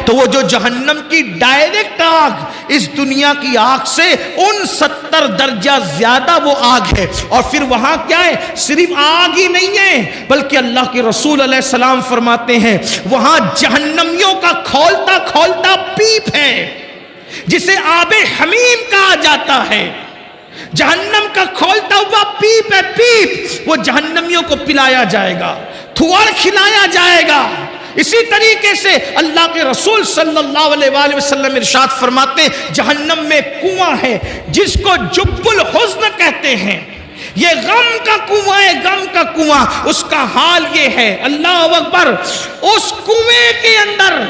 تو وہ جو جہنم کی ڈائریکٹ آگ اس دنیا کی آگ سے 69 درجہ زیادہ وہ آگ ہے. اور پھر وہاں کیا ہے؟ صرف آگ ہی نہیں ہے بلکہ اللہ کے رسول علیہ السلام فرماتے ہیں وہاں جہنمیوں کا کھولتا کھولتا پیپ ہے جسے آب حمیم کہا جاتا ہے. جہنم کا کھولتا ہوا پیپ ہے، پیپ. وہ جہنمیوں کو پلایا جائے گا، تھوڑ کھلایا جائے گا. اسی طریقے سے اللہ کے رسول صلی اللہ علیہ وآلہ وسلم ارشاد فرماتے ہیں جہنم میں کنواں ہے جس کو جب الحزن کہتے ہیں. یہ غم کا کنواں ہے، غم کا کنواں. اس کا حال یہ ہے، اللہ اکبر، اس کنویں کے اندر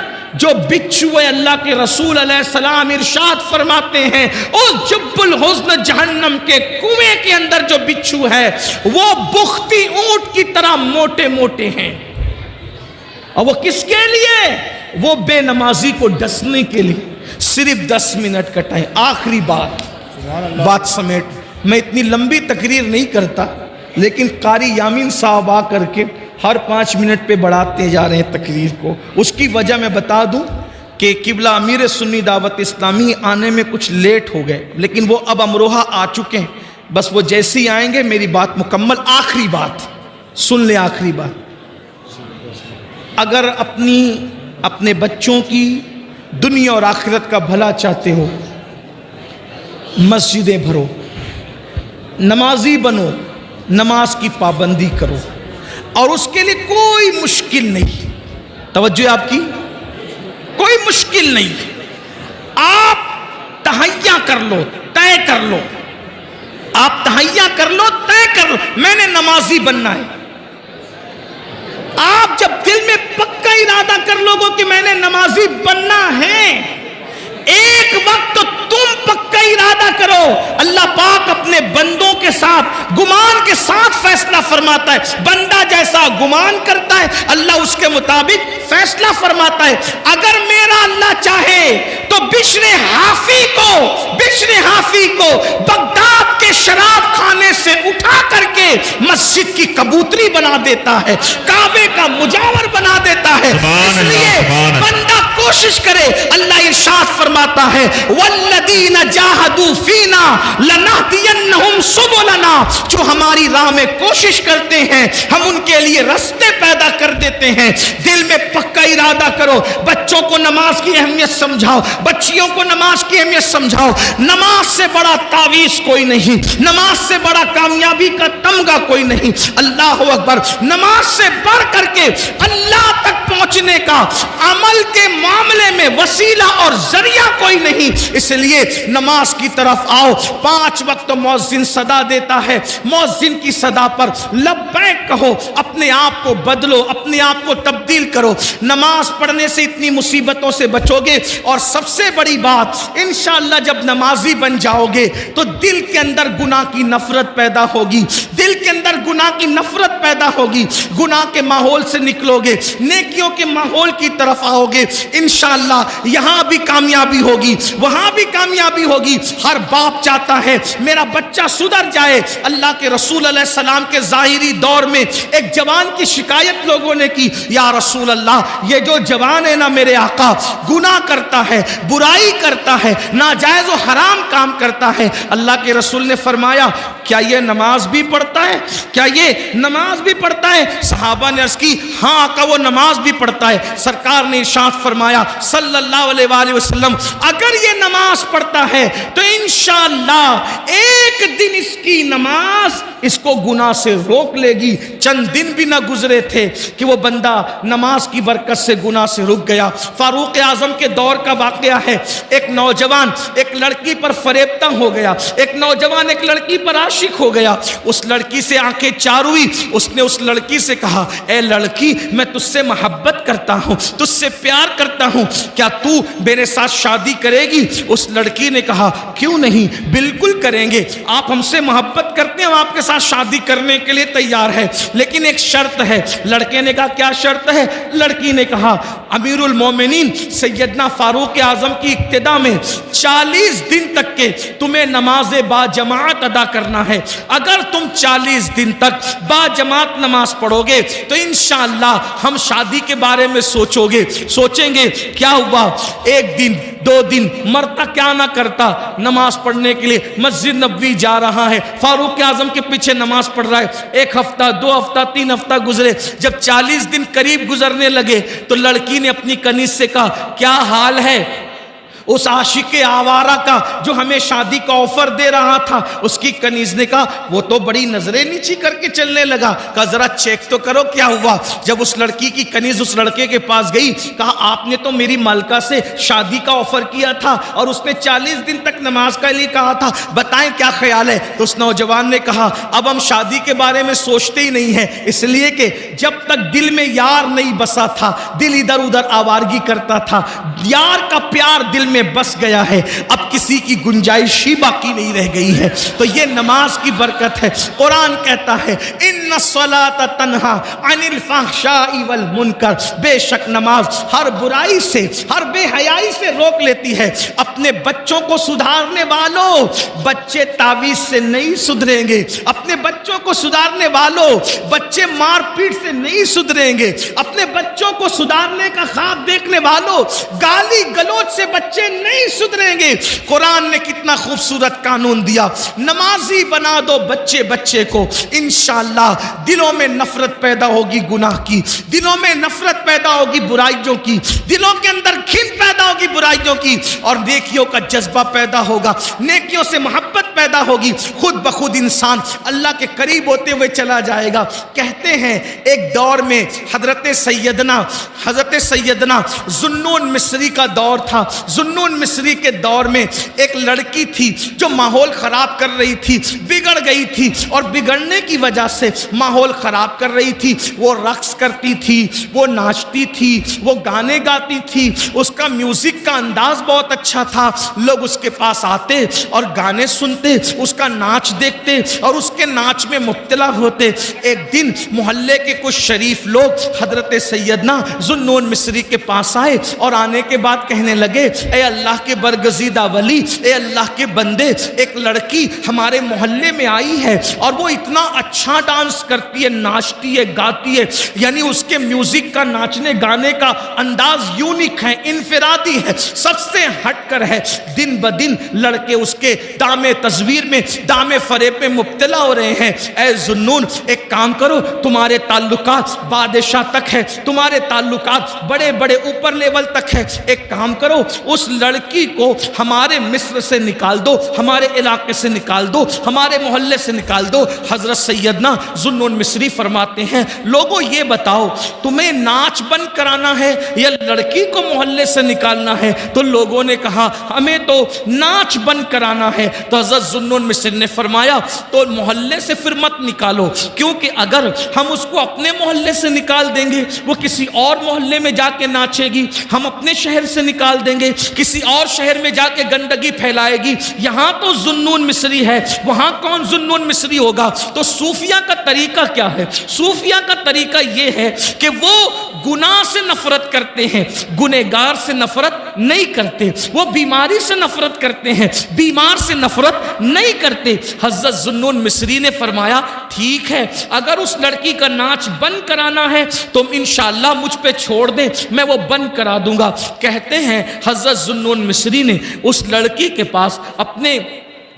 جو بچھو ہے، اللہ کے رسول علیہ السلام ارشاد فرماتے ہیں اس جب الحزن جہنم کے کنویں کے اندر جو بچھو ہے وہ بختی اونٹ کی طرح موٹے موٹے ہیں. اور وہ کس کے لیے؟ وہ بے نمازی کو ڈسنے کے لیے. صرف 10 منٹ کا ٹائم. آخری بات سمیٹ. میں اتنی لمبی تقریر نہیں کرتا لیکن قاری یامین صاحب آ کر کے ہر 5 منٹ پہ بڑھاتے جا رہے ہیں تقریر کو. اس کی وجہ میں بتا دوں کہ قبلہ امیر سنی دعوت اسلامی آنے میں کچھ لیٹ ہو گئے لیکن وہ اب امروہہ آ چکے ہیں. بس وہ جیسے ہی آئیں گے میری بات مکمل. آخری بات سن لیں، آخری بات. اگر اپنے بچوں کی دنیا اور آخرت کا بھلا چاہتے ہو، مسجدیں بھرو، نمازی بنو، نماز کی پابندی کرو، اور اس کے لیے کوئی مشکل نہیں. توجہ آپ کی، کوئی مشکل نہیں. آپ تہیہ کر لو، طے کر لو. آپ تہیہ کر لو، طے کر لو میں نے نمازی بننا ہے. آپ جب دل میں پکا ارادہ کر لو گے کہ میں نے نمازی بننا ہے، ایک وقت تو تم پکا ارادہ کرو. اللہ پاک اپنے بندوں کے ساتھ گمان کے ساتھ فیصلہ فرماتا ہے. بندہ جیسا گمان کرتا ہے اللہ اس کے مطابق فیصلہ فرماتا ہے. اگر میرا اللہ چاہے تو بشر حافی کو بغداد کے شراب خانے سے اٹھا کر کے مسجد کی کبوتری بنا دیتا ہے، کعبے کا مجاور بنا دیتا ہے. اس لیے بندہ کوشش کرے. اللہ ارشاد فرماتا ہے والذین جاہدوا فینا لنہدینہم سبلنا. جو ہماری راہ میں کوشش کرتے ہیں ہم ان کے لیے راستے پیدا کر دیتے ہیں. دل میں پکا ارادہ کرو. بچوں کو نماز کی اہمیت سمجھاؤ، بچیوں کو نماز کی اہمیت سمجھاؤ. نماز سے بڑا تعویذ کوئی نہیں، نماز سے بڑا کامیابی کا تمغہ کوئی نہیں. اللہ اکبر. نماز سے بڑھ کر کے اللہ تک پہنچنے کا عمل کے معاملے میں وسیلہ اور ذریعہ کوئی نہیں. اس لیے نماز کی طرف آؤ. 5 وقت مؤذن صدا دیتا ہے، مؤذن کی صدا پر لبیک کہو. اپنے آپ کو بدلو، اپنے آپ کو تبدیل کرو. نماز پڑھنے سے اتنی مصیبتوں سے بچو گے. اور سب سے بڑی بات، انشاءاللہ جب نمازی بن جاؤ گے تو دل کے اندر گناہ کی نفرت پیدا ہوگی. دل کے اندر گناہ کی نفرت پیدا ہوگی. گناہ کے ماحول سے نکلو گے، نیکیوں کے ماحول کی طرف آؤ گے. انشاءاللہ یہاں بھی کامیابی ہوگی، وہاں بھی کامیابی ہوگی. ہر باپ چاہتا ہے میرا بچہ سدھر جائے. اللہ کے رسول علیہ السلام کے ظاہری دور میں ایک جوان کی شکایت لوگوں نے کی، یا رسول اللہ یہ جو جوان ہے نا میرے آقا، گناہ کرتا ہے، برائی کرتا ہے، ناجائز و حرام کام کرتا ہے. اللہ کے رسول نے فرمایا کیا یہ نماز بھی پڑھتا ہے؟ کیا یہ نماز بھی پڑھتا ہے؟ صحابہ نے عرض کی ہاں آقا وہ نماز بھی پڑھتا ہے. سرکار نے ارشاد فرمایا صلی اللہ علیہ وآلہ وسلم اگر یہ نماز پڑھتا ہے تو انشاءاللہ ایک دن اس کی نماز اس کو گناہ سے روک لے گی. چند دن بھی نہ گزرے تھے کہ وہ بندہ نماز کی برکت سے گناہ سے رک گیا. فاروق اعظم کے دور کا واقعہ ہے. ایک نوجوان ایک لڑکی پر فریبتہ ہو گیا. ایک نوجوان ایک لڑکی پر عاشق ہو گیا. اس لڑکی سے آنکھیں چار ہوئی. اس نے اس لڑکی سے کہا اے لڑکی میں تجھ سے محبت کرتا ہوں، تجھ سے پیار کرتا ہوں، کیا تو میرے ساتھ شادی کرے گی؟ اس لڑکی نے کہا کیوں نہیں، بالکل کریں گے. آپ ہم سے محبت کرتے ہیں، ہم آپ کے ساتھ شادی کرنے کے لیے تیار ہے، لیکن ایک شرط ہے. لڑکے نے کہا کیا شرط ہے؟ لڑکی نے کہا امیر المومنین سیدنا فاروق اعظم کی اقتدا میں 40 دن تک کے تمہیں نماز با جماعت ادا کرنا ہے. اگر تم 40 دن تک با جماعت نماز پڑھو گے تو انشاءاللہ ہم شادی کے بارے میں سوچیں گے. سنیے کیا ہوا. ایک دن 2 دن مرتا کیا نہ کرتا, نماز پڑھنے کے لیے مسجد نبوی جا رہا ہے, فاروق اعظم کے پیچھے نماز پڑھ رہا ہے. 1 ہفتہ 2 ہفتہ 3 ہفتہ گزرے, جب 40 دن قریب گزرنے لگے تو لڑکی نے اپنی کنیز سے کہا کیا حال ہے اس عاشق آوارہ کا جو ہمیں شادی کا آفر دے رہا تھا. اس کی کنیز نے کہا وہ تو بڑی نظریں نیچی کر کے چلنے لگا. کہا ذرا چیک تو کرو کیا ہوا. جب اس لڑکی کی کنیز اس لڑکے کے پاس گئی, کہا آپ نے تو میری مالکہ سے شادی کا آفر کیا تھا اور اس نے 40 دن تک نماز کے لیے کہا تھا, بتائیں کیا خیال ہے. تو اس نوجوان نے کہا اب ہم شادی کے بارے میں سوچتے ہی نہیں ہیں, اس لیے کہ جب تک دل میں یار نہیں بسا تھا دل ادھر ادھر آوارگی کرتا تھا. یار کا پیار دل میں بس گیا ہے, اب کسی کی گنجائش ہی باقی نہیں رہ گئی ہے. تو یہ نماز کی برکت ہے. قرآن کہتا ہے ان الصلاۃ تنہا عن الفحشاء والمنکر, بے شک نماز ہر برائی سے ہر بے حیائی سے روک لیتی ہے. اپنے بچوں کو سدھارنے والوں, بچے تعویذ سے نہیں سدھریں گے. اپنے بچوں کو سدھارنے والوں, بچے مار پیٹ سے نہیں سدھریں گے. اپنے بچوں کو سدھارنے کا خواب دیکھنے والوں, گالی گلوچ سے بچے نہیں سدھریں گے. قرآن نے کتنا خوبصورت قانون دیا, نمازی بنا دو بچے بچے کو, انشاءاللہ دلوں میں نفرت پیدا ہوگی گناہ کی, دلوں میں نفرت پیدا ہوگی برائیوں کی, دلوں کے اندر گھن پیدا ہوگی برائیوں کی, اور نیکیوں کا جذبہ پیدا ہوگا, نیکیوں سے محبت پیدا ہوگی. خود بخود انسان اللہ کے قریب ہوتے ہوئے چلا جائے گا. کہتے ہیں ایک دور میں حضرت سیدنا ذوالنون مصری کا دور تھا. ذوالنون مصری کے دور میں ایک لڑکی تھی جو ماحول خراب کر رہی تھی, بگڑ گئی تھی, اور بگڑنے کی وجہ سے ماحول خراب کر رہی تھی. وہ رقص کرتی تھی, وہ ناچتی تھی, وہ گانے گاتی تھی, اس کا میوزک کا انداز بہت اچھا تھا. لوگ اس کے پاس آتے اور گانے سنتے, اس کا ناچ دیکھتے اور اس کے ناچ میں مبتلا ہوتے. ایک دن محلے کے کچھ شریف لوگ حضرت سیدنا ذوالنون مصری کے پاس آئے اور آنے کے بعد کہنے لگے اے اللہ کے برگزیدہ ولی, اے اللہ کے بندے, ایک لڑکی ہمارے محلے میں آئی ہے اور وہ اتنا اچھا ڈانس کرتی ہے, ناچتی ہے, گاتی ہے, یعنی اس کے میوزک کا ناچنے گانے کا انداز یونیک ہے, انفرادی ہے, سب سے ہٹ کر ہے. دن بدن لڑکے اس کے دام تصویر میں, دام فریب میں مبتلا ہو رہے ہیں. اے ذوالنون ایک کام کرو, تمہارے تعلقات بادشاہ تک ہے, تمہارے تعلقات بڑے بڑے اوپر لیول تک ہے, ایک کام کرو اس لڑکی کو ہمارے مصر سے نکال دو, ہمارے علاقے سے نکال دو, ہمارے محلے سے نکال دو. حضرت سیدنا ذوالنون مصری فرماتے ہیں لوگوں یہ بتاؤ تمہیں ناچ بند کرانا ہے یا لڑکی کو محلے سے نکالنا ہے؟ تو لوگوں نے کہا ہمیں تو ناچ بند کرانا ہے. تو حضرت ذوالنون مصری نے فرمایا تو محلے سے پھر مت نکالو, کیونکہ اگر ہم اس کو اپنے محلے سے نکال دیں گے وہ کسی اور محلے میں جا کے ناچے گی, ہم اپنے شہر سے نکال دیں گے کسی اور شہر میں جا کے گندگی پھیلائے گی. یہاں تو ذوالنون مصری ہے, وہاں کون ذوالنون مصری ہوگا؟ تو صوفیہ کا طریقہ کیا ہے؟ صوفیہ کا طریقہ یہ ہے کہ وہ گناہ سے نفرت کرتے ہیں, گنہگار سے نفرت نہیں کرتے. وہ بیماری سے نفرت کرتے ہیں, بیمار سے نفرت نہیں کرتے. حضرت ذوالنون مصری نے فرمایا ٹھیک ہے, اگر اس لڑکی کا ناچ بند کرانا ہے تو انشاءاللہ مجھ پہ چھوڑ دیں, میں وہ بند کرا دوں گا. کہتے ہیں حضرت ذوالنون مصری نے اس لڑکی کے پاس اپنے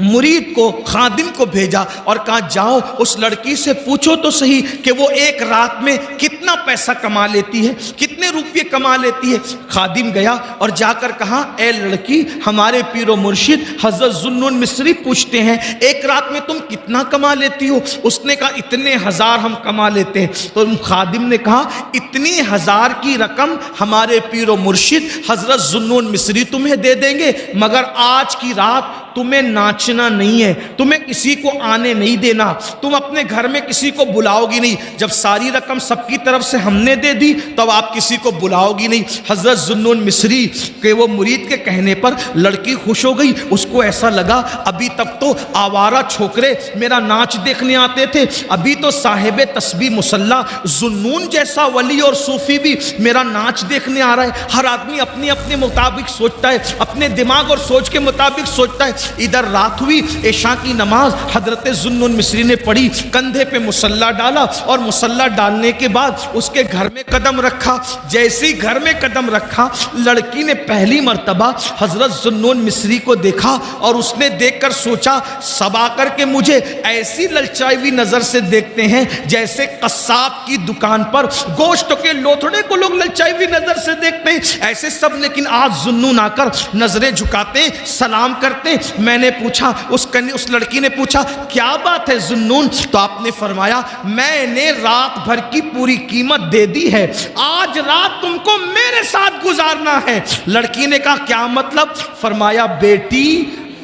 مرید کو, خادم کو بھیجا اور کہا جاؤ اس لڑکی سے پوچھو تو صحیح کہ وہ ایک رات میں کتنا پیسہ کما لیتی ہے, کتنے روپے کما لیتی ہے. خادم گیا اور جا کر کہا اے لڑکی, ہمارے پیر و مرشد حضرت ذوالنون مصری پوچھتے ہیں ایک رات میں تم کتنا کما لیتی ہو؟ اس نے کہا اتنے ہزار ہم کما لیتے ہیں. تو خادم نے کہا اتنی ہزار کی رقم ہمارے پیر و مرشد حضرت ذوالنون مصری تمہیں دے دیں گے, مگر آج کی رات تمہیں ناچنا نہیں ہے, تمہیں کسی کو آنے نہیں دینا, تم اپنے گھر میں کسی کو بلاؤ گی نہیں. جب ساری رقم سب کی طرف سے ہم نے دے دی تب آپ کسی کو بلاؤ گی نہیں. حضرت ذوالنون مصری کے وہ مرید کے کہنے پر لڑکی خوش ہو گئی. اس کو ایسا لگا ابھی تک تو آوارہ چھوکرے میرا ناچ دیکھنے آتے تھے, ابھی تو صاحب تسبیح مصلی ذوالنون جیسا ولی اور صوفی بھی میرا ناچ دیکھنے آ رہا ہے. ہر آدمی اپنے اپنے مطابق سوچتا ہے, اپنے دماغ اور سوچ کے مطابق سوچتا ہے. ادھر رات ہوئی، عشاء کی نماز حضرت ذوالنون مصری نے پڑھی، کندھے پہ مصلی ڈالا اور مصلی ڈالنے کے بعد اس کے گھر میں قدم رکھا۔ جیسے ہی گھر میں قدم رکھا، لڑکی نے پہلی مرتبہ حضرت ذوالنون مصری کو دیکھا اور اس نے دیکھ کر سوچا سب آ کر کے مجھے ایسی للچائی ہوئی نظر سے دیکھتے ہیں جیسے قصاب کی دکان پر گوشت کے لوتھڑے کو لوگ للچائی ہوئی نظر سے دیکھتے ہیں، ایسے سب، لیکن آج ذوالنون آ کر نظریں جھکاتے ہیں، سلام کرتے ہیں۔ میں نے پوچھا، اس لڑکی نے پوچھا کیا بات ہے ذوالنون؟ تو آپ نے فرمایا میں نے رات بھر کی پوری قیمت دے دی ہے، آج رات تم کو میرے ساتھ گزارنا ہے۔ لڑکی نے کہا کیا مطلب؟ فرمایا بیٹی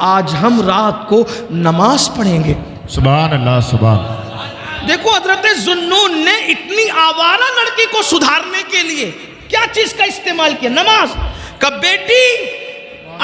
آج ہم رات کو نماز پڑھیں گے۔ سبحان اللہ، سبحان۔ دیکھو حضرت ذوالنون نے اتنی آوارہ لڑکی کو سدھارنے کے لیے کیا چیز کا استعمال کیا؟ نماز کا۔ بیٹی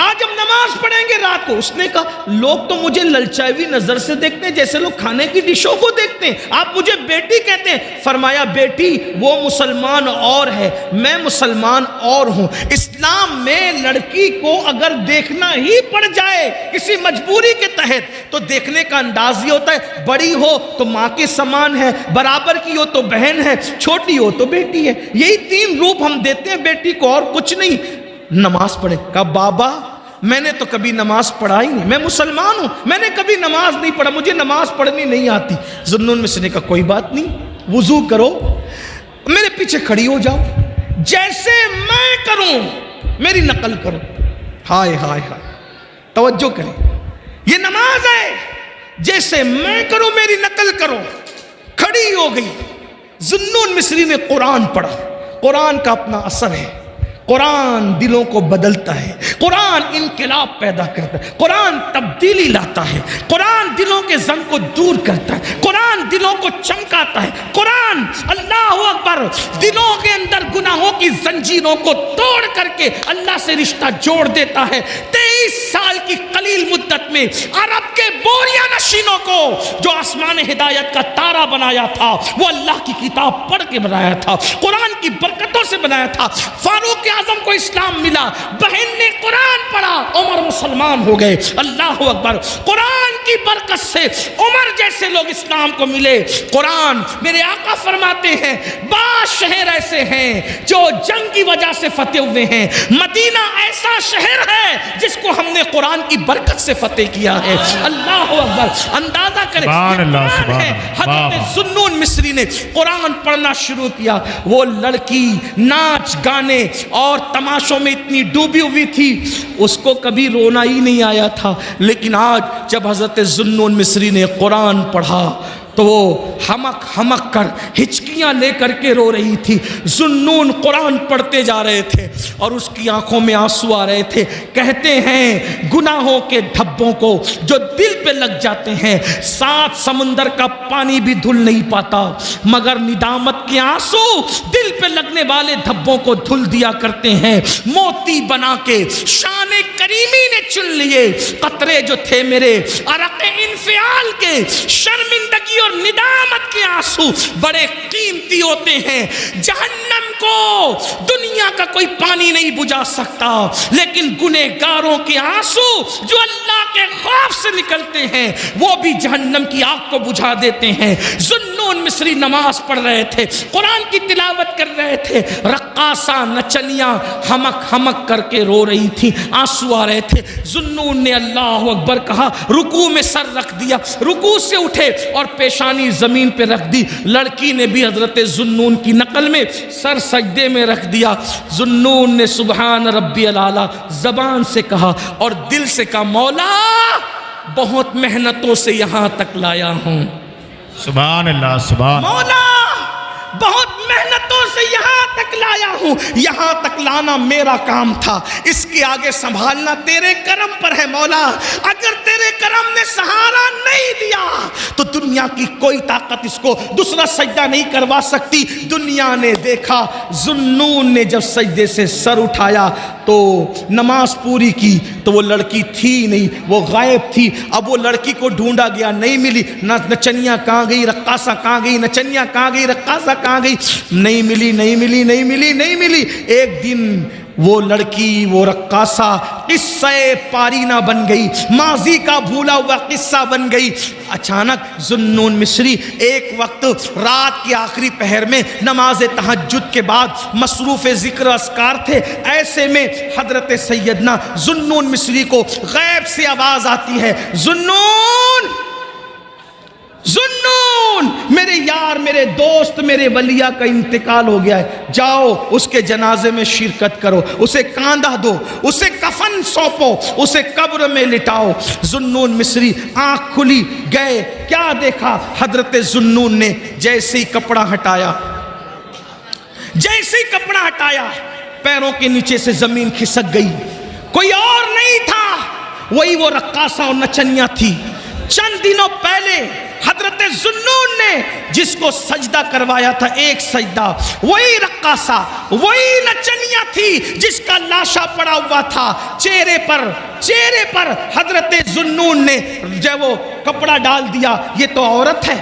آج ہم نماز پڑھیں گے رات کو۔ اس نے کہا لوگ تو مجھے للچائی ہوئی نظر سے دیکھتے ہیں جیسے لوگ کھانے کی ڈشوں کو دیکھتے ہیں، آپ مجھے بیٹی کہتے ہیں۔ فرمایا بیٹی وہ مسلمان اور ہے، میں مسلمان اور ہوں۔ اسلام میں لڑکی کو اگر دیکھنا ہی پڑ جائے کسی مجبوری کے تحت تو دیکھنے کا انداز یہ ہوتا ہے، بڑی ہو تو ماں کے سامان ہے، برابر کی ہو تو بہن ہے، چھوٹی ہو تو بیٹی ہے۔ یہی تین روپ ہم دیتے ہیں بیٹی کو اور کچھ نہیں۔ نماز پڑھے۔ کہا بابا میں نے تو کبھی نماز پڑھائی نہیں، میں مسلمان ہوں، میں نے کبھی نماز نہیں پڑھا، مجھے نماز پڑھنی نہیں آتی۔ ذوالنون مصری نے کہا کوئی بات نہیں، وضو کرو، میرے پیچھے کھڑی ہو جاؤ، جیسے میں کروں میری نقل کرو۔ ہائے ہائے ہائے، توجہ کریں، یہ نماز ہے، جیسے میں کروں میری نقل کرو۔ کھڑی ہو گئی۔ ذوالنون مصری نے قرآن پڑھا۔ قرآن کا اپنا اثر ہے، قرآن دلوں کو بدلتا ہے، قرآن انقلاب پیدا کرتا ہے، قرآن تبدیلی لاتا ہے، قرآن دلوں کے زنگ کو دور کرتا ہے، قرآن دلوں کو چمکاتا ہے، قرآن اللہ اکبر دلوں کے اندر گناہوں کی زنجیروں کو توڑ کر کے اللہ سے رشتہ جوڑ دیتا ہے۔ 23 سال کی قلیل مدت میں عرب کے بوریا نشینوں کو جو آسمان ہدایت کا تارا بنایا تھا وہ اللہ کی کتاب پڑھ کے بنایا تھا، قرآن کی برکتوں سے بنایا تھا۔ فاروق اعظم کو اسلام ملا، بہن نے قرآن پڑھا، عمر مسلمان ہو گئے۔ اللہ اکبر، قرآن کی برکت سے عمر جیسے لوگ اسلام کو ملے۔ قرآن، میرے آقا فرماتے ہیں بعض شہر ایسے ہیں جو جنگ کی وجہ سے فتح ہوئے ہیں، مدینہ ایسا شہر ہے جس کو ہم نے قرآن کی برکت سے فتح کیا ہے۔ اللہ اکبر، اندازہ کریں سبحان اللہ، سبحان اللہ۔ حضرت ذوالنون مصری نے قرآن پڑھنا شروع کیا۔ وہ لڑکی ناچ گانے اور تماشوں میں اتنی ڈوبی ہوئی تھی اس کو کبھی رونا ہی نہیں آیا تھا، لیکن آج جب حضرت ذوالنون مصری نے قرآن پڑھا تو وہ ہمک ہمک کر ہچکیاں لے کر کے رو رہی تھی۔ ذوالنون قرآن پڑھتے جا رہے تھے اور اس کی آنکھوں میں آنسو آ رہے تھے۔ کہتے ہیں گناہوں کے دھبوں کو جو دل پہ لگ جاتے ہیں 7 سمندر کا پانی بھی دھل نہیں پاتا، مگر ندامت کے آنسو دل پہ لگنے والے دھبوں کو دھل دیا کرتے ہیں۔ موتی بنا کے شان کریمی نے چن لیے قطرے جو تھے میرے عرق انفعال کے، شرمندگی اور ندامت کے آنسو بڑے قیمتی ہوتے ہیں۔ جہنم کو دنیا کا کوئی پانی نہیں بجھا سکتا، لیکن گنہگاروں کے آنسو جو اللہ کے خوف سے نکلتے ہیں وہ بھی جہنم کی آگ کو بجھا دیتے ہیں۔ ذوالنون مصری نماز پڑھ رہے تھے، قرآن کی تلاوت کر رہے تھے، رقاصہ نچنیاں ہمک ہمک کر کے رو رہی تھی، آنسو آ رہے تھے۔ ذوالنون نے اللہ اکبر کہا، رکوع میں سر رکھ دیا، رکوع سے اٹھے اور پیشانی زمین پہ رکھ دی۔ لڑکی نے بھی حضرت ذوالنون کی نقل میں سر سجدے میں رکھ دیا۔ ذوالنون نے سبحان ربی الاعلیٰ زبان سے کہا اور دل سے کہا مولا بہت محنتوں سے یہاں تک لایا ہوں، سبحان اللہ، سبحان مولا بہت محنتوں سے یہاں تک لایا ہوں، یہاں تک لانا میرا کام تھا، اس کے آگے سنبھالنا تیرے کرم پر ہے مولا۔ اگر تیرے کرم نے سہارا نہیں دیا تو دنیا کی کوئی طاقت اس کو دوسرا سجدہ نہیں کروا سکتی۔ دنیا نے دیکھا ذوالنون نے جب سجدے سے سر اٹھایا تو نماز پوری کی تو وہ لڑکی تھی نہیں، وہ غائب تھی۔ اب وہ لڑکی کو ڈھونڈا گیا، نہیں ملی، نچنیاں کہاں گئی، رقاصہ کہاں گئی، نچنیاں کہاں گئی، رقاصہ کہاں گئی، نہیں ملی نہیں ملی نہیں ملی نہیں ملی۔ ایک دن وہ لڑکی، وہ رقاصہ قصہ پارینہ بن گئی، ماضی کا بھولا ہوا قصہ بن گئی۔ اچانک ذوالنون مصری ایک وقت رات کی آخری پہر میں نماز تہجد کے بعد مصروف ذکر اذکار تھے، ایسے میں حضرت سیدنا ذوالنون مصری کو غیب سے آواز آتی ہے، ذوالنون، ذوالنون، میرے یار، میرے دوست، میرے ولیہ کا انتقال ہو گیا ہے، جاؤ اس کے جنازے میں شرکت کرو، اسے کاندھا دو، اسے کفن سونپو، اسے قبر میں لٹاؤ۔ ذوالنون مصری آنکھ کھلی، گئے، کیا دیکھا؟ حضرت ذوالنون نے جیسے ہی کپڑا ہٹایا، جیسے ہی کپڑا ہٹایا، پیروں کے نیچے سے زمین کھسک گئی، کوئی اور نہیں تھا، وہی وہ رقاصہ اور نچنیاں تھی۔ چند دنوں پہلے حضرت ذوالنون نے جس کو سجدہ کروایا تھا، ایک سجدہ، وہی رقاصہ، وہی نچنیاں تھی جس کا لاشا پڑا ہوا تھا۔ چہرے پر حضرت ذوالنون نے جب وہ کپڑا ڈال دیا، یہ تو عورت ہے،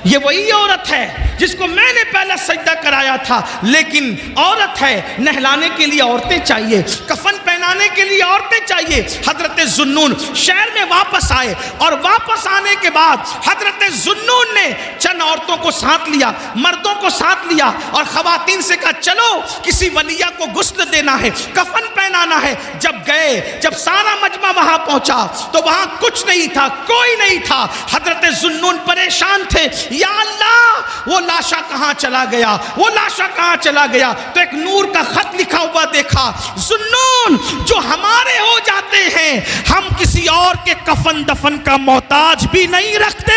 یہ وہی عورت ہے جس کو میں نے پہلا سجدہ کرایا تھا، لیکن عورت ہے، نہلانے کے لیے عورتیں چاہیے، کفن پہنانے کے لیے عورتیں چاہیے۔ حضرت ذوالنون شہر میں واپس آئے، اور واپس آنے کے بعد حضرت ذوالنون نے چند عورتوں کو ساتھ لیا، مردوں کو ساتھ لیا، اور خواتین سے کہا چلو کسی ولیہ کو غسل دینا ہے، کفن پہنانا ہے۔ جب گئے، جب سارا مجمع وہاں پہنچا تو وہاں کچھ نہیں تھا، کوئی نہیں تھا۔ حضرت ذوالنون پریشان تھے، یا اللہ وہ لاشا کہاں چلا گیا، وہ لاشا کہاں چلا گیا؟ تو ایک نور کا خط لکھا ہوا دیکھا، ذوالنون جو ہمارے ہو جاتے ہیں ہم کسی اور کے کفن دفن کا محتاج بھی نہیں رکھتے،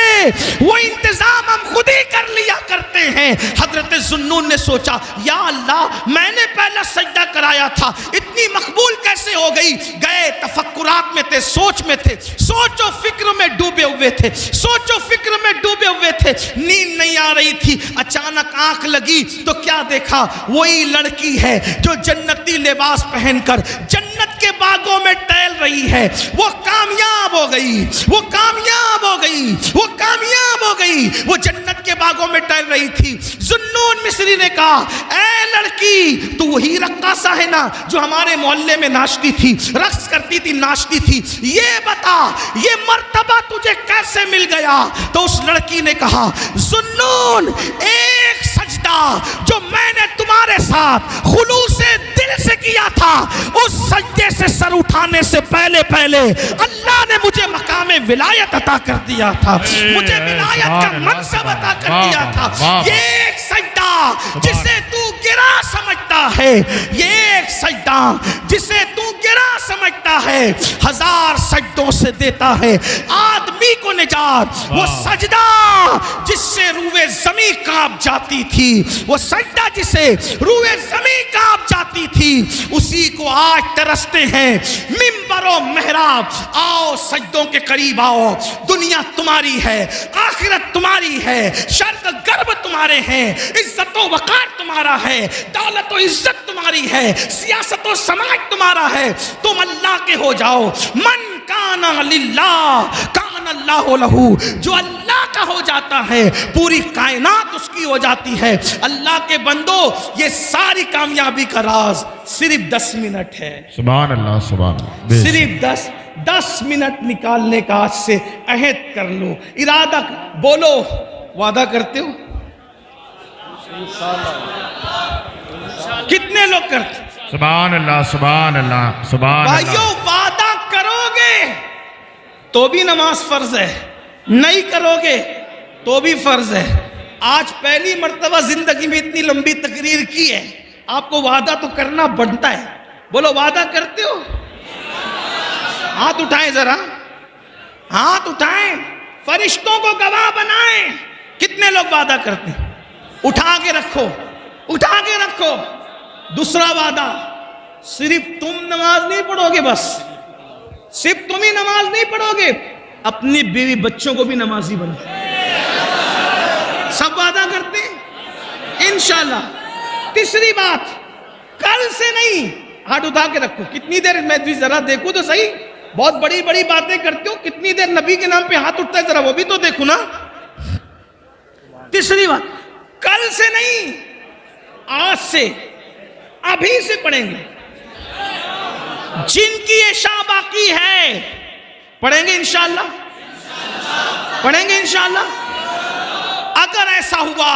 وہ انتظام ہم خود ہی کر لیا کرتے ہیں۔ حضرت ذوالنون نے سوچا، یا اللہ میں نے پہلا سجدہ کرایا تھا، اتنی مقبول کیسے ہو گئی؟ گئے تفکرات میں تھے، سوچ میں تھے، سوچ و فکر میں ڈوبے ہوئے تھے، سوچ و فکر میں ڈوبے ہوئے تھے، نیند نہیں آ رہی تھی۔ اچانک آنکھ لگی تو کیا دیکھا؟ وہی لڑکی ہے جو جنتی لباس پہن کر جنت کے باغوں میں ٹہل رہی ہے۔ وہ کامیاب ہو گئی، وہ کامیاب ہو گئی، وہ کامیاب ہو گئی، وہ جنت کے باغوں میں ٹہل رہی تھی۔ ذوالنون مصری نے کہا، اے لڑکی، تو وہی رقاصہ ہے نا جو ہمارے محلے میں ناچتی تھی، رقص کرتی تھی، ناچتی تھی، یہ بتا یہ مرتبہ تجھے کیسے مل گیا؟ تو اس لڑکی نے کہا، ذوالنون، ایک سجدہ جو میں نے تمہارے ساتھ خلوص دل سے کیا تھا، اس سجدے سے سر اٹھانے سے پہلے اللہ نے مجھے مقام ولایت عطا کر دیا تھا، مجھے ولایت کا منصب عطا کر دیا تھا۔ یہ ایک سجدہ جسے تو گرا سمجھتا ہے، یہ ایک سجدہ جسے تو گرا سمجھتا ہے، ہزار سجدوں سے دیتا ہے آدمی کو نجات۔ وہ سجدہ جس سے روئے زمین کانپ جاتی تھی، وہ سجدہ جسے روئے زمین کانپ جاتی تھی، اسی کو آج ترستے ہیں منبر و محراب۔ آؤ سجدوں کے قریب آؤ، دنیا تمہاری ہے، آخرت تمہاری ہے، شرق غرب تمہارے ہیں، عزت و وقار تمہارا ہے، دولت و عزت تمہاری ہے، سیاست و سماج تمہارا ہے۔ تم اللہ کے ہو جاؤ۔ من کان للہ کان اللہ لہو، جو اللہ کا ہو جاتا ہے پوری کائنات اس کی ہو جاتی ہے۔ اللہ کے بندو، یہ ساری کامیابی کا راز صرف 10 منٹ ہے۔ سبحان اللہ، سبحان اللہ، صرف 10 منٹ نکالنے کا آج سے عہد کر لو، ارادہ بولو، وعدہ کرتے ہو؟ کتنے لوگ کرتے؟ سبحان اللہ، سبحان اللہ، سبحان اللہ۔ بھائیو، وعدہ کرو گے تو بھی نماز فرض ہے، نہیں کرو گے تو بھی فرض ہے۔ آج پہلی مرتبہ زندگی میں اتنی لمبی تقریر کی ہے، آپ کو وعدہ تو کرنا بنتا ہے۔ بولو، وعدہ کرتے ہو؟ ہاتھ اٹھائیں ذرا، ہاتھ اٹھائیں، فرشتوں کو گواہ بنائیں۔ کتنے لوگ وعدہ کرتے ہیں؟ اٹھا کے رکھو، اٹھا کے رکھو۔ دوسرا وعدہ، صرف تم نماز نہیں پڑھو گے، بس صرف تم ہی نماز نہیں پڑھو گے، اپنی بیوی بچوں کو بھی نمازی بنو۔ سب وعدہ کرتے ہیں انشاءاللہ۔ تیسری بات، کل سے نہیں، ہاتھ اٹھا کے رکھو۔ کتنی دیر میں ذرا دیکھوں تو صحیح، بہت بڑی بڑی باتیں کرتے ہو، کتنی دیر نبی کے نام پہ ہاتھ اٹھتا ہے، ذرا وہ بھی تو دیکھو نا۔ تیسری بات، کل سے نہیں، آج سے، ابھی سے پڑھیں گے۔ جن کی یہ شاہ باقی ہے، پڑھیں گے انشاءاللہ، پڑھیں گے انشاءاللہ۔ اگر ایسا ہوا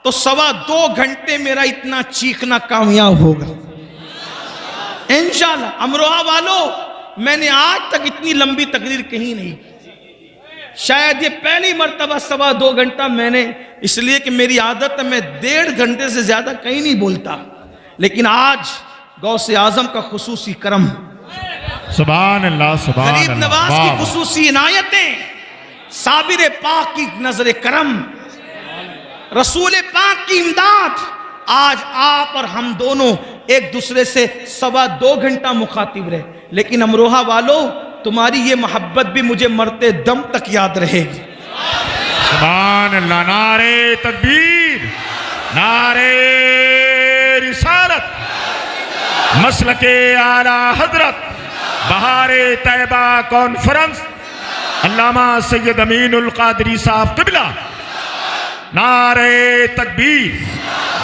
تو 2.25 گھنٹے میرا اتنا چیخنا کامیاب ہوگا انشاءاللہ۔ امروہہ والو، میں نے آج تک اتنی لمبی تقریر کہیں نہیں، شاید یہ پہلی مرتبہ 2.25 گھنٹہ میں نے، اس لیے کہ میری عادت ہے میں 1.5 گھنٹے سے زیادہ کہیں نہیں بولتا، لیکن آج غوث اعظم کا خصوصی کرم، سبحان اللہ سبحان غریب اللہ، نواز واہ کی واہ۔ خصوصی عنایتیں، صابر پاک کی نظر کرم، رسول پاک کی امداد، آج آپ اور ہم دونوں ایک دوسرے سے 2.25 گھنٹہ مخاطب رہے، لیکن امروہہ والو تمہاری یہ محبت بھی مجھے مرتے دم تک یاد رہے گی۔ سبحان اللہ، نعرہ تکبیر، نعرہ رسالت، مسلک اعلی حضرت، بہار طیبہ کانفرنس، علامہ سید امین القادری صاحب قبلہ، نعرہ تکبیر،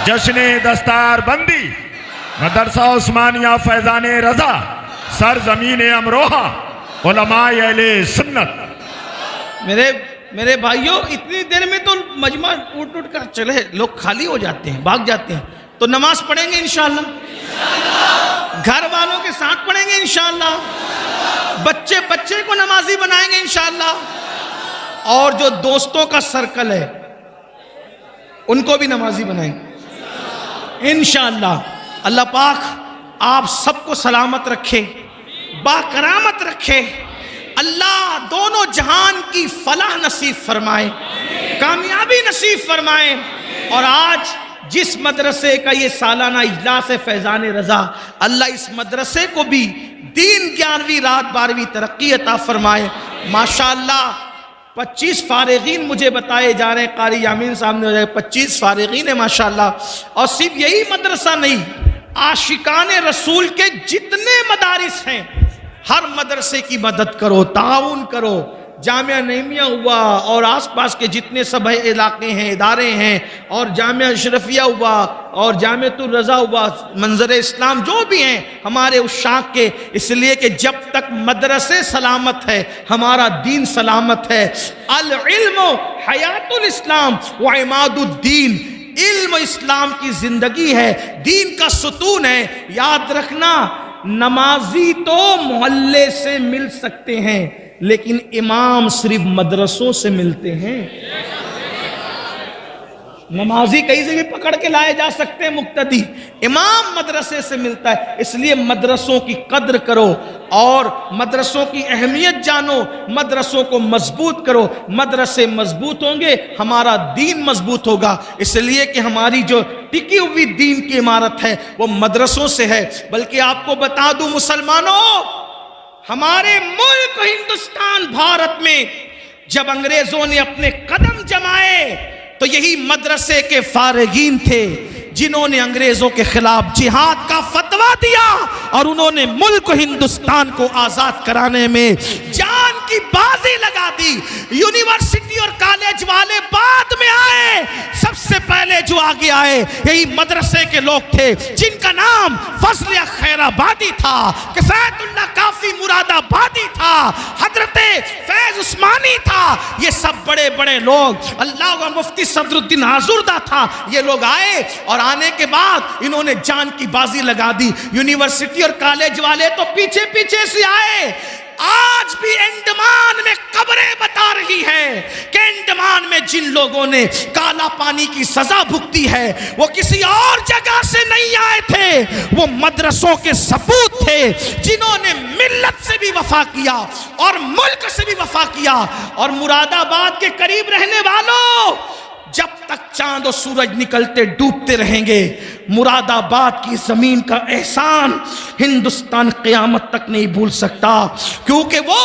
جشن دستار بندی، مدرسہ عثمانیہ فیضان رضا، سرزمین امروہہ، علماء اہل سنت۔ میرے بھائیوں، اتنی دیر میں تو مجمع اٹھ کر چلے، لوگ خالی ہو جاتے ہیں، بھاگ جاتے ہیں، تو نماز پڑھیں گے انشاءاللہ، گھر والوں کے ساتھ پڑھیں گے انشاءاللہ، بچے کو نمازی بنائیں گے انشاءاللہ، اور جو دوستوں کا سرکل ہے ان کو بھی نمازی بنائیں گے انشاءاللہ۔ اللہ پاک آپ سب کو سلامت رکھے، باکرامت رکھے، اللہ دونوں جہان کی فلاح نصیب فرمائے، کامیابی نصیب فرمائے۔ اور آج جس مدرسے کا یہ سالانہ اجلاس ہے فیضان رضا، اللہ اس مدرسے کو بھی دین 11ویں رات 12ویں ترقی عطا فرمائے۔ ماشاءاللہ 25 فارغین مجھے بتائے جا رہے ہیں، قاری یامین صاحب نے 25 فارغین ہیں ماشاءاللہ۔ اور صرف یہی مدرسہ نہیں، عاشقان رسول کے جتنے مدارس ہیں، ہر مدرسے کی مدد کرو، تعاون کرو۔ جامعہ نعیمیہ ہوا اور آس پاس کے جتنے سب علاقے ہیں، ادارے ہیں، اور جامعہ اشرفیہ ہوا اور جامعۃ الرضا ہوا، منظر اسلام، جو بھی ہیں ہمارے عشاق کے، اس لیے کہ جب تک مدرسے سلامت ہے ہمارا دین سلامت ہے۔ العلم حیات الاسلام و عماد الدین، علم اسلام کی زندگی ہے، دین کا ستون ہے۔ یاد رکھنا، نمازی تو محلے سے مل سکتے ہیں لیکن امام صرف مدرسوں سے ملتے ہیں۔ نمازی کہیں سے بھی پکڑ کے لائے جا سکتے ہیں مقتدی، امام مدرسے سے ملتا ہے۔ اس لیے مدرسوں کی قدر کرو اور مدرسوں کی اہمیت جانو، مدرسوں کو مضبوط کرو۔ مدرسے مضبوط ہوں گے ہمارا دین مضبوط ہوگا، اس لیے کہ ہماری جو ٹکی ہوئی دین کی عمارت ہے وہ مدرسوں سے ہے۔ بلکہ آپ کو بتا دوں مسلمانوں، ہمارے ملک ہندوستان بھارت میں جب انگریزوں نے اپنے قدم جمائے تو یہی مدرسے کے فارغین تھے جنہوں نے انگریزوں کے خلاف جہاد کا فتویٰ دیا اور انہوں نے ملک ہندوستان کو آزاد کرانے میں جان کی بازی لگا دی۔ یونیورسٹی اور کالج والے بعد میں آئے، سب سے پہلے جو آگے آئے یہی مدرسے کے لوگ تھے جن کا نام فضل خیر آبادی تھا، کفایت اللہ کافی مراد آبادی تھا، حضرت فیض عثمانی تھا۔ یہ سب بڑے بڑے لوگ، اللہ مفتی صدر الدین آزردہ تھا، یہ لوگ آئے اور آنے کے بعد انہوں نے جان کی بازی لگا دی۔ یونیورسٹی اور کالج والے تو پیچھے پیچھے سے آئے۔ آج بھی انڈمان میں قبریں بتا رہی ہے کہ انڈمان میں جن لوگوں نے کالا پانی کی سزا بھگتی ہے وہ کسی اور جگہ سے نہیں آئے تھے، وہ مدرسوں کے ثبوت تھے جنہوں نے ملت سے بھی وفا کیا اور ملک سے بھی وفا کیا۔ اور مراد آباد کے قریب رہنے والوں، جب تک چاند و سورج نکلتے ڈوبتے رہیں گے مراد آباد کی زمین کا احسان ہندوستان قیامت تک نہیں بھول سکتا، کیونکہ وہ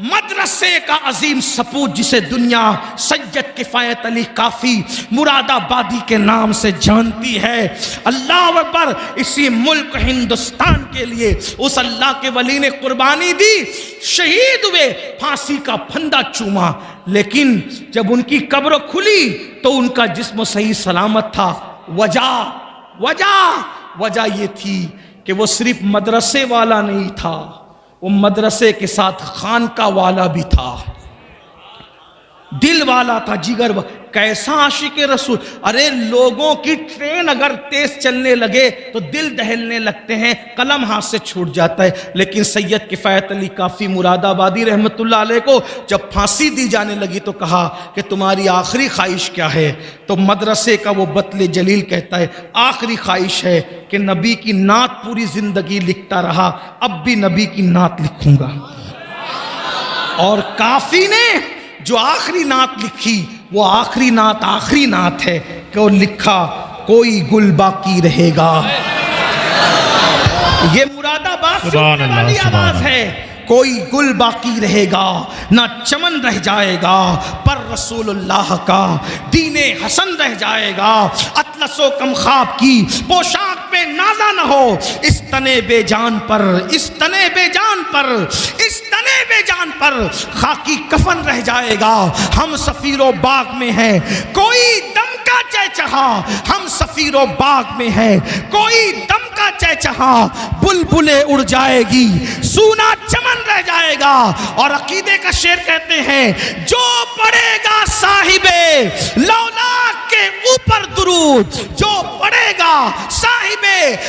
مدرسے کا عظیم سپوت جسے دنیا سید کفایت علی کافی مراد آبادی کے نام سے جانتی ہے۔ اللہ اکبر، اسی ملک ہندوستان کے لیے اس اللہ کے ولی نے قربانی دی، شہید ہوئے، پھانسی کا پھندا چوما، لیکن جب ان کی قبر کھلی تو ان کا جسم صحیح سلامت تھا۔ وجہ یہ تھی کہ وہ صرف مدرسے والا نہیں تھا، وہ مدرسے کے ساتھ خانقاہ والا بھی تھا، دل والا تھا، جگر کیسا عاشق رسول. ارے لوگوں کی ٹرین اگر تیز چلنے لگے تو دل دہلنے لگتے ہیں، قلم ہاتھ سے چھوٹ جاتا ہے. لیکن سید کفایت علی کافی مراد آبادی رحمت اللہ علیہ کو جب پھانسی دی جانے لگی تو کہا کہ تمہاری آخری خواہش کیا ہے؟ تو مدرسے کا وہ بطل جلیل کہتا ہے آخری خواہش ہے کہ نبی کی نعت پوری زندگی لکھتا رہا، اب بھی نبی کی نعت لکھوں گا. اور کافی نے جو آخری نعت لکھی وہ آخری نعت ہے کہ وہ لکھا کوئی گل باقی رہے گا. یہ مراد آباد سے اٹھنے والی آواز ہے. کوئی گل باقی رہے گا، نہ چمن رہ جائے گا، پر رسول اللہ کا دین حسن رہ جائے گا. اطلس و کم خواب کی پوشاک پہ نازا نہ ہو، اس تنے بے جان پر، اس تنے بے جان پر، اس تنے بے جان پر خاکی کفن رہ جائے گا. ہم سفیر و باغ میں ہیں کوئی دم کا چہچہا، ہم سفیر و باغ میں ہیں کوئی دم کا چہچہا. بلبلیں اڑ جائے گی، سونا چمن رہ جائے گا. اور عقیدے کا شعر کہتے ہیں جو پڑھے گا صاحب لولاک کے اوپر درود، جو پڑھے گا صاحب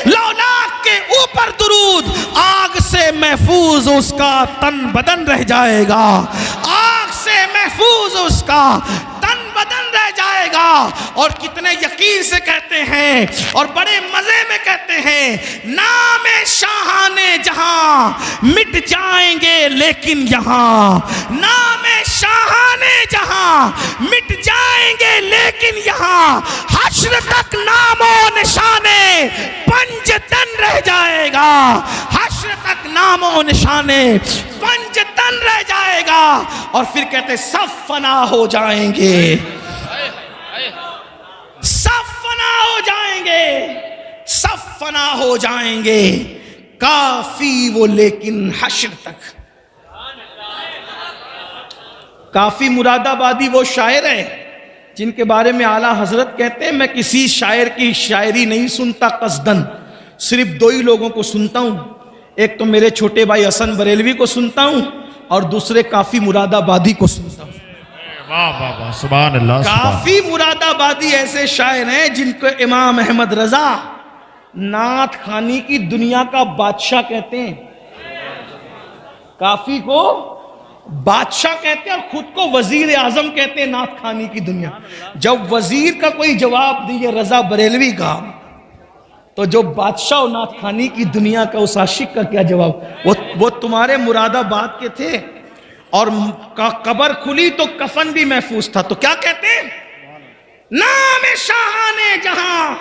لولاک کے اوپر درود، آگ سے محفوظ اس کا تن بدن رہ جائے گا، آگ سے محفوظ اس کا تن بدن رہ جائے گا. اور کتنے یقین سے کہتے ہیں اور بڑے مزے میں کہتے ہیں نام شاہان جہاں مٹ جائیں گے لیکن یہاں، نام شاہان جہاں مٹ جائیں گے لیکن یہاں حشر تک نام و نشانے پنج تن رہ جائے گا، حشر تک نام و نشانے پنج تن رہ جائے گا. اور پھر کہتے سب فنا ہو جائیں گے، سب فنا ہو جائیں گے، سب فنا ہو جائیں گے، کافی وہ لیکن حشر تک. کافی مراد آبادی وہ شاعر ہے جن کے بارے میں اعلیٰ حضرت کہتے ہیں میں کسی شاعر کی شاعری نہیں سنتا قصدن، صرف دو ہی لوگوں کو سنتا ہوں، ایک تو میرے چھوٹے بھائی حسن بریلوی کو سنتا ہوں اور دوسرے کافی مراد آبادی کو سنتا ہوں. واہ واہ واہ سبحان اللہ. کافی مراد آبادی ایسے شاعر ہیں جن کو امام احمد رضا نعت خوانی کی دنیا کا بادشاہ کہتے ہیں. کافی کو بادشاہ کہتے ہیں اور خود کو وزیر اعظم کہتے ہیں نعت خوانی کی دنیا. جب وزیر کا کوئی جواب دیے رضا بریلوی کا تو جو بادشاہ و نعت خوانی کی دنیا کا اس عاشق کا کیا جواب؟ وہ تمہارے مراد آباد کے تھے اور قبر کھلی تو کفن بھی محفوظ تھا. تو کیا کہتے ہیں نام شاہان جہاں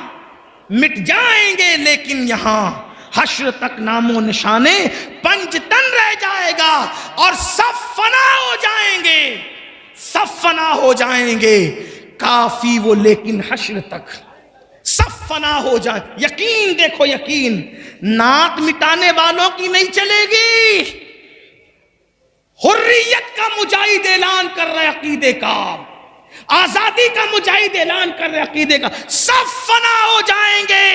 مٹ جائیں گے لیکن یہاں حشر تک نام و نشانے پنج تن رہ جائے گا اور سب فنا ہو جائیں گے، سب فنا ہو جائیں گے، کافی وہ لیکن حشر تک سب فنا ہو جائیں. یقین دیکھو یقین، نعت مٹانے والوں کی نہیں چلے گی. حریت کا مجاہد اعلان کر رہے عقیدے کا، آزادی کا مجاہد اعلان کر رہے عقیدے کا. سب فنا ہو جائیں گے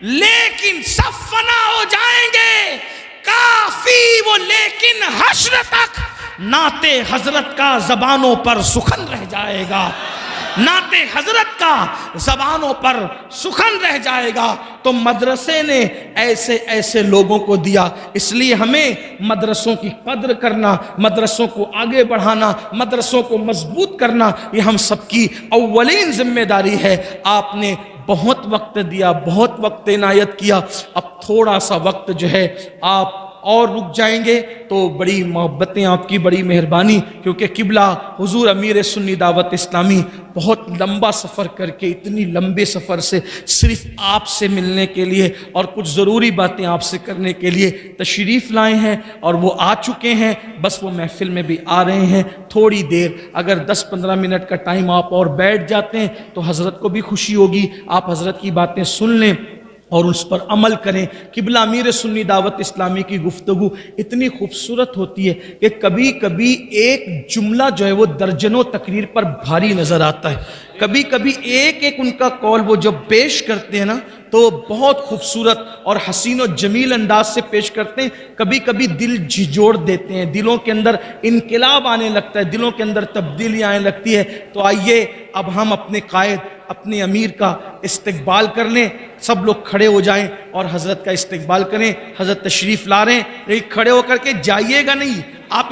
لیکن سب فنا ہو جائیں گے، کافی وہ لیکن حشر تک نعت حضرت کا زبانوں پر سخن رہ جائے گا، نعت حضرت کا زبانوں پر سخن رہ جائے گا. تو مدرسے نے ایسے ایسے لوگوں کو دیا. اس لیے ہمیں مدرسوں کی قدر کرنا، مدرسوں کو آگے بڑھانا، مدرسوں کو مضبوط کرنا یہ ہم سب کی اولین ذمہ داری ہے. آپ نے بہت وقت دیا، بہت وقت عنایت کیا، اب تھوڑا سا وقت جو ہے آپ اور رک جائیں گے تو بڑی محبتیں آپ کی، بڑی مہربانی، کیونکہ قبلہ حضور امیر سنی دعوت اسلامی بہت لمبا سفر کر کے، اتنی لمبے سفر سے صرف آپ سے ملنے کے لیے اور کچھ ضروری باتیں آپ سے کرنے کے لیے تشریف لائے ہیں اور وہ آ چکے ہیں. بس وہ محفل میں بھی آ رہے ہیں. تھوڑی دیر اگر 10-15 منٹ کا ٹائم آپ اور بیٹھ جاتے ہیں تو حضرت کو بھی خوشی ہوگی، آپ حضرت کی باتیں سن لیں اور اس پر عمل کریں۔ قبلہ امیر سنی دعوت اسلامی کی گفتگو اتنی خوبصورت ہوتی ہے کہ کبھی کبھی ایک جملہ جو ہے وہ درجنوں تقریر پر بھاری نظر آتا ہے، کبھی کبھی ایک ایک ان کا قول وہ جب پیش کرتے ہیں نا تو بہت خوبصورت اور حسین و جمیل انداز سے پیش کرتے ہیں، کبھی کبھی دل جھجوڑ دیتے ہیں، دلوں کے اندر انقلاب آنے لگتا ہے، دلوں کے اندر تبدیلی آنے لگتی ہے۔ تو آئیے اب ہم اپنے قائد، اپنے امیر کا استقبال کر لیں، سب لوگ کھڑے ہو جائیں اور حضرت کا استقبال کریں۔ حضرت تشریف لا رہے ہیں، لیکن کھڑے ہو کر کے جائیے گا نہیں، آپ